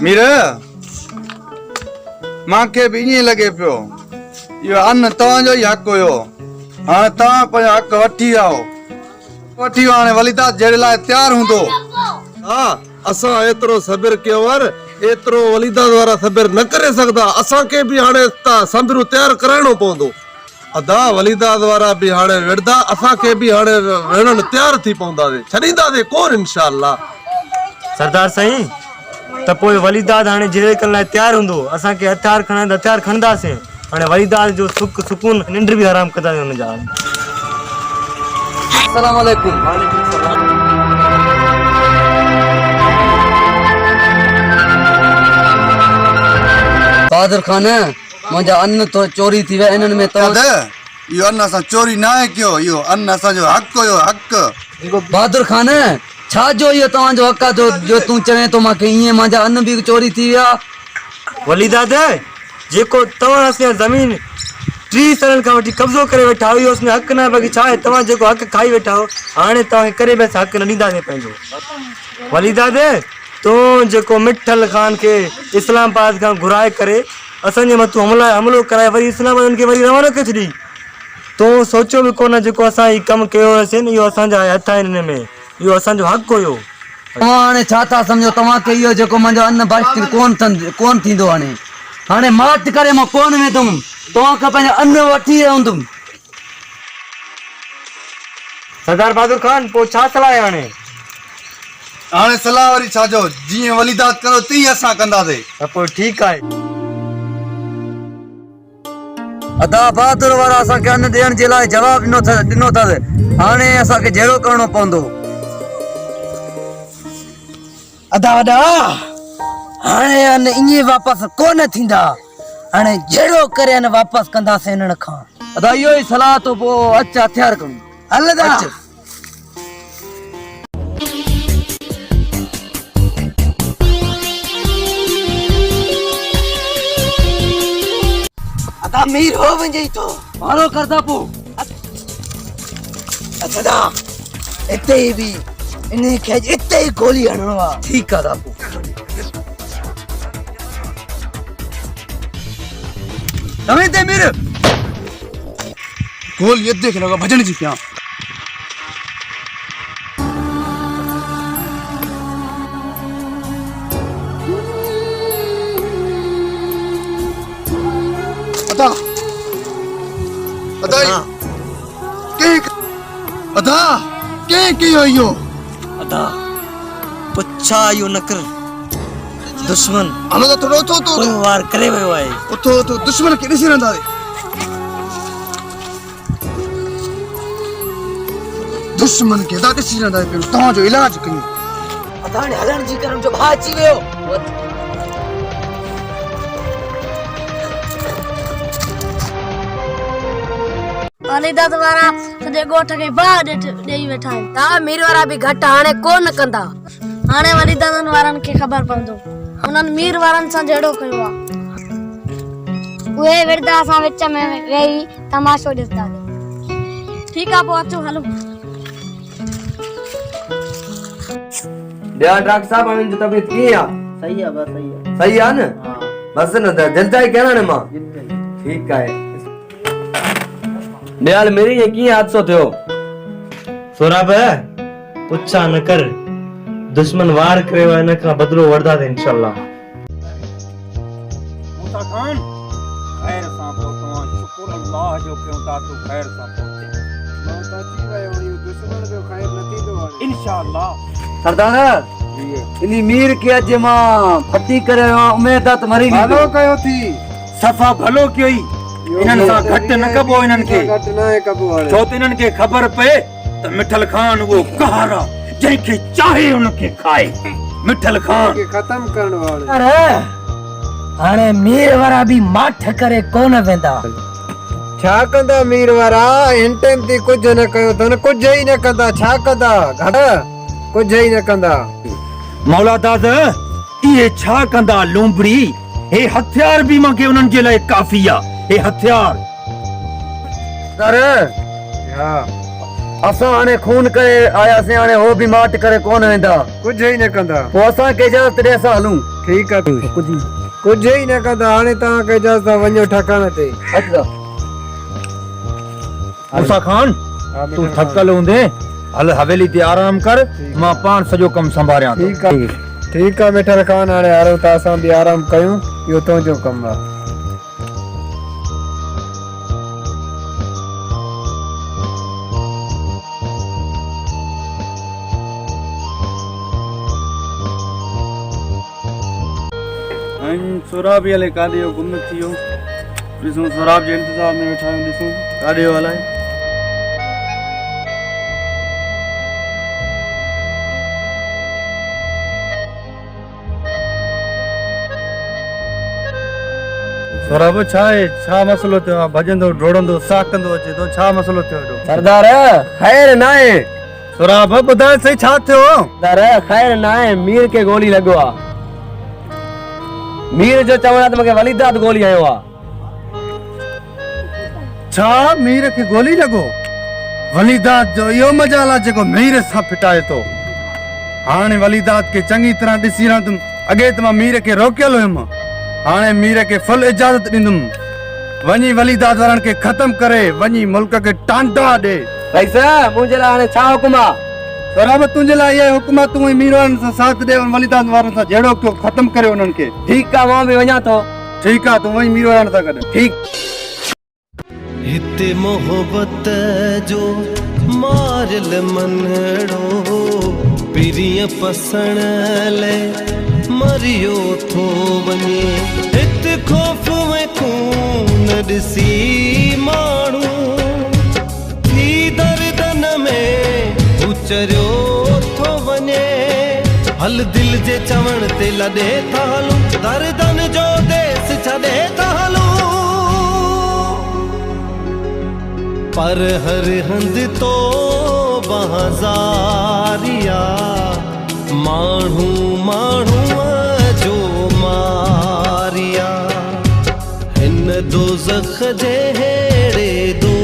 मीर मांखे भी ईअं लॻे पियो इहो अन्न तव्हांजो ई हक़ हुयो हाणे तव्हां पंहिंजो हक़ वठी वियो हाणे वलीदाद जहिड़े लाइ तयारु हूंदो। हा असां एतिरो सब्र कयो एतिरो वलीदाद वारा सब्र न करे सघंदा। असांखे बि हाणे सब्र तयारु कराइणो पवंदो। अदा वलीदाद वारा बि हाणे विढ़दा असांखे बि हाणे विढ़ण तयारु थी पवंदासीं छॾींदासीं कोन इंशाअल्लाह। सरदार साईं त पोइ वलीदाद हाणे जहिड़े करण लाइ तयारु हूंदो असांखे हथियार खणंदासीं हाणे वलीदाद जो सुकून निंड बि हराम कंदासीं हुनजा। अस्सलाम वालेकुम। बहादुर खान मुंहिंजा अन्न तो चोरी थी विया इन्हनि में इहो अन्न असां चोरी न आहे कयो इहो अन्न असांजो हक़ हुयो हक़। बहादुर खान छा जो इहो तव्हांजो हक़ आहे जो तूं चवे थो मूंखे ईअं मुंहिंजा अन्न बि चोरी थी विया। वलीदाद जेको तव्हां असां ज़मीन 30 सालनि खां वठी कब्ज़ो करे वेठा हो इहो उसमें हक़ न आहे बाक़ी छा आहे तव्हां जेको हक़ खाई वेठा हो हाणे तव्हांखे करे बि असां हक़ न ॾींदासीं पंहिंजो। वलीदाद तूं जेको मिठल ख़ान खे इस्लामाबाद खां घुराए करे असांजे मथां हमलो कराए वरी इस्लामाबाद खे वरी रवानो करे छॾी तूं सोचियो बि कोन जेको असां हीउ कमु कयो हुयोसीं इहो असांजा हथ आहिनि हिन में इहो असांजो हक़ हुयो। तव्हां हाणे छा था सम्झो तव्हांखे इहो जेको मुंहिंजो अन्न बर्बाद कोन थींदो हाणे मात करे मां कोन वेंदुमि तव्हांखां पंहिंजो अन्न वठी रहंदुमि। सरदार बहादुर खान पोइ छा सलाह आहे हाणे सलाह वरी छा जो जीअं वलीदाद करो तीअं असां कंदासीं। त पोइ ठीकु आहे। अदा बहादुर वारा असांखे अन्न ॾियण जे लाइ जवाब ॾिनो अथसि हाणे असांखे जहिड़ो करणो पवंदो। अदा वॾा हाणे अन्न ईअं वापसि कोन थींदा हाणे जहिड़ो करे अन्न वापसि कंदासीं हिननि खां। अदा इहो ई सलाह तो पोइ अच हथियार कयूं हल दा। अदा मीर हो वञे तो मारो करदा पो अच्छा दा इते ही भी इन्हें खे इते ही गोली हणणो आ ठीक आ दा पो तमे ते मीर गोली ये देख लगा भजन जी क्या अदा अदा के यो अदा पुछा यो न कर दुश्मन हलो तो थोड़ो तो वार करे वयो आहे तो दुश्मन के ॾिसी रहंदा दुश्मन के दा ॾिसी रहंदा पे तव्हां जो इलाज कयूं। अदा ने हलण जी करम जो भाउ अची वियो। वलीदाद वारा सॼे ॻोठ खे बाहि ॾेई वेठा आहिनि। तव्हां मीर वारा बि घटि हाणे कोन कंदा हाणे वलीदादनि वारनि खे ख़बर पवंदो उन्हनि मीर वारनि सां जहिड़ो कयो आहे। उहे विरदा असां विच में वेही तमाशो ॾिसंदासीं। ठीकु आहे पोइ अचो हलो। ॾिया डॉक्टर साहब हाणे जो तबीयत कीअं आहे? सही आहे बस सही आहे। सही आहे न? हां बस न दिल चाहे कहना ने मां ठीक है। दयाल मेरी ये की हादसो थियो? सोराब पुछा न कर दुश्मन वार करे वन का बदलो वरदा दे इंशाल्लाह। मूसा खान खैर सां पहुतो शुक्र अल्लाह जो क्यों ता तू खैर सां पहुते मां ता थी वयो नी दुश्मन जो खैर नथी दो इंशाल्लाह। सरदार इनी मीर के अज मां फटी करे उम्मीद त मरी भलो कयो थी सफा भलो कयो ई इनन सा घट न कबो इनन के घट न कबो छो त इनन के खबर पे त मिठल खान वो कहारा जै के चाहे उनके खाए मिठल खान के खत्म करण वाले। अरे हाने मीर वारा भी माठ करे कोन वेंदा छा कंदा मीर वारा इन टाइम ते कुछ न कयो तन कुछ ही न कंदा छा कंदा घट कुछ ही न कंदा। मौला दादा ये छा कंदा लूंबड़ी हे हथियार भी मांगे उनन के लिए काफी आ हे हथियार अरे हां असा हाने खून करे आया से हाने हो भी माठ करे कोन वेंदा कुछ ही न कंदा वो असा के इजाजत दे असा हलूं ठीक है कुछ ही न कंदा हाणे तव्हां खे इजाज़त आहे वञो ठिकाणे ते मूसा खान तू थकल हूंदे हल हवेली ते आराम कर मां पाण सॼो कमु संभालियां थो। ठीक आहे मिठल खान हाणे हलो त असां बि आराम कयूं इहो तुंहिंजो कमु आहे सोराब हले काॾे जो गुम थी वियो ॾिसूं सोराब जे इंतज़ार में वेठा आहियूं ॾिसूं काॾे जो हलाए सोराब छा आहे छा मसलो थियो आहे भॼंदो डोड़ंदो सा कंदो अचे थो छा मसलो थियो हेॾो सरदार खैर न आहे सोराब ॿुधाए सही छा थियो सरदार खैर न आहे मीर खे गोली लॻो आहे मीर जो चवण आहे त मूंखे वलीदाद गोली आयो आहे छा मीर खे गोली लॻो वलीदाद जो इहो मजाल आहे जेको मीर सां फिटाए थो हाणे वलीदाद खे चङी तरह ॾिसी रहंदुमि अॻे त मां मीर खे रोकियल हुयुमि हाणे मीर खे फुल इजाज़त ॾींदुमि वञी वलीदाद वारनि खे ख़तम करे वञी मुल्क खे टांडा ॾे रईस मुंहिंजे लाइ हाणे छा हुकुम आहे सोराब तुंहिंजे लाइ इहा हुकुम आहे तूं मीर वारनि सां साथ ॾे वलीदाद वारनि सां जहिड़ो कयो ख़तम करे उन्हनि खे ठीकु आहे मां बि वञा थो ठीकु आहे तूं वञी मीर वारनि सां गॾु ठीकु हिते मोहब्बत जो मारल मनड़ो पिरिय पसण ले मरियो थो वञे हित खौफ में खून ॾिसी माण्हू थी दर्दन में उचरियो थो वञे हल दिल जे चवण ते लॾे था हलूं दर्दन जो देस छॾे था हलूं पर हर हंध तो बहाज़ारिया माण्हू माण्हूअ जो मारिया हिन दोज़ख जे हेड़े दो